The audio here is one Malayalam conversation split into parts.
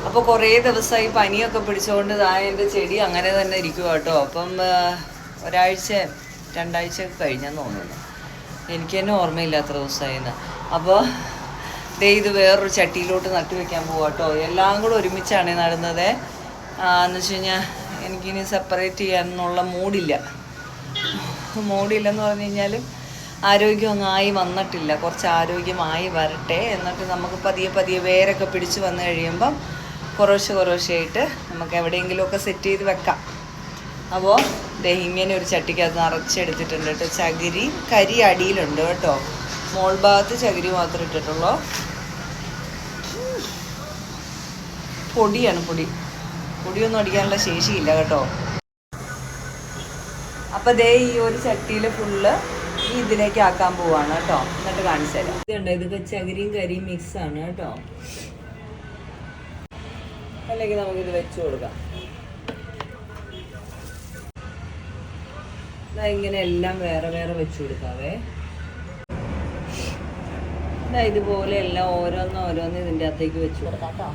അപ്പോൾ കുറേ ദിവസമായി പനിയൊക്കെ പിടിച്ചുകൊണ്ട് എൻ്റെ ചെടി അങ്ങനെ തന്നെ ഇരിക്കുക കേട്ടോ. അപ്പം ഒരാഴ്ച 2 ആഴ്ചയൊക്കെ കഴിഞ്ഞെന്ന് തോന്നുന്നു. എനിക്ക് തന്നെ ഓർമ്മയില്ലാത്ത ദിവസമായിന്ന്. അപ്പോൾ ഇത് വേറൊരു ചട്ടിയിലോട്ട് നട്ടു വെക്കാൻ പോവാം കേട്ടോ. എല്ലാം കൂടെ ഒരുമിച്ചാണ് നടുന്നത്. എന്ന് വെച്ച് കഴിഞ്ഞാൽ എനിക്കിനി സെപ്പറേറ്റ് ചെയ്യാനുള്ള മൂടില്ലെന്ന് പറഞ്ഞു കഴിഞ്ഞാലും ആരോഗ്യം അങ്ങ് ആയി വന്നിട്ടില്ല. കുറച്ച് ആരോഗ്യമായി വരട്ടെ, എന്നിട്ട് നമുക്ക് പതിയെ വേരൊക്കെ പിടിച്ച് വന്നു കഴിയുമ്പം കുറേശ്ശെയായിട്ട് നമുക്ക് എവിടെയെങ്കിലുമൊക്കെ സെറ്റ് ചെയ്ത് വെക്കാം. അപ്പോൾ ഇങ്ങനെ ഒരു ചട്ടിക്കകത്ത് നിറച്ചെടുത്തിട്ടുണ്ട് കേട്ടോ. കരി അടിയിലുണ്ട് കേട്ടോ. മോൾ ഭാഗത്ത് ചകിരി മാത്രം ഇട്ടിട്ടുള്ളൂ. പൊടിയാണ്. പൊടിയൊന്നും അടിക്കാനുള്ള ശേഷിയില്ല കേട്ടോ. അപ്പോൾ ഈ ഒരു ചട്ടിയിൽ ഫുള്ള് ഇതിലേക്ക് ആക്കാൻ പോവാണ് കേട്ടോ. എന്നിട്ട് കാണിച്ചു തരാം. ഇതൊക്കെ ചകിരിയും കരിയും മിക്സാണ് കേട്ടോ. അല്ലെങ്കിൽ നമുക്കിത് വെച്ച് കൊടുക്കാം. ഇങ്ങനെ എല്ലാം വേറെ വെച്ച് കൊടുക്കാവേ. ഇതുപോലെ എല്ലാം ഓരോന്ന് ഇതിൻ്റെ അകത്തേക്ക് വെച്ച് കൊടുക്കാം കേട്ടോ.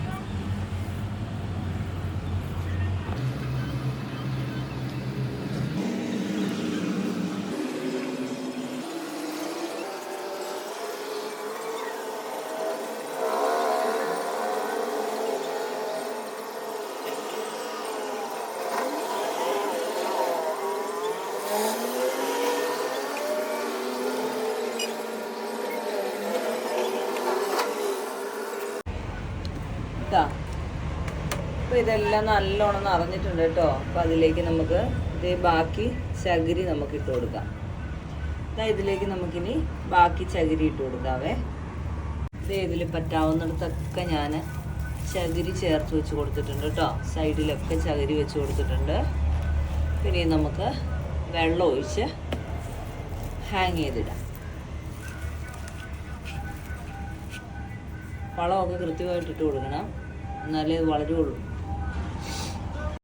അപ്പോൾ ഇതെല്ലാം നല്ലോണം നിറഞ്ഞിട്ടുണ്ട് കേട്ടോ. അപ്പോൾ അതിലേക്ക് നമുക്ക് ബാക്കി ചകിരി നമുക്ക് ഇട്ട് കൊടുക്കാം. ഇതിലേക്ക് നമുക്കിനി ബാക്കി ചകിരി ഇട്ട് കൊടുക്കാവേ. ഇതിൽ പറ്റാവുന്നിടത്തൊക്കെ ഞാൻ ചകിരി ചേർത്ത് വെച്ച് കൊടുത്തിട്ടുണ്ട് കേട്ടോ. സൈഡിലൊക്കെ ചകിരി വെച്ച് കൊടുത്തിട്ടുണ്ട്. പിന്നെ നമുക്ക് വെള്ളം ഒഴിച്ച് ഹാങ് ചെയ്തിടാം. വളമൊക്കെ കൃത്യമായിട്ട് ഇട്ട് കൊടുക്കണം, എന്നാലേ ഇത് വളരുള്ളൂ.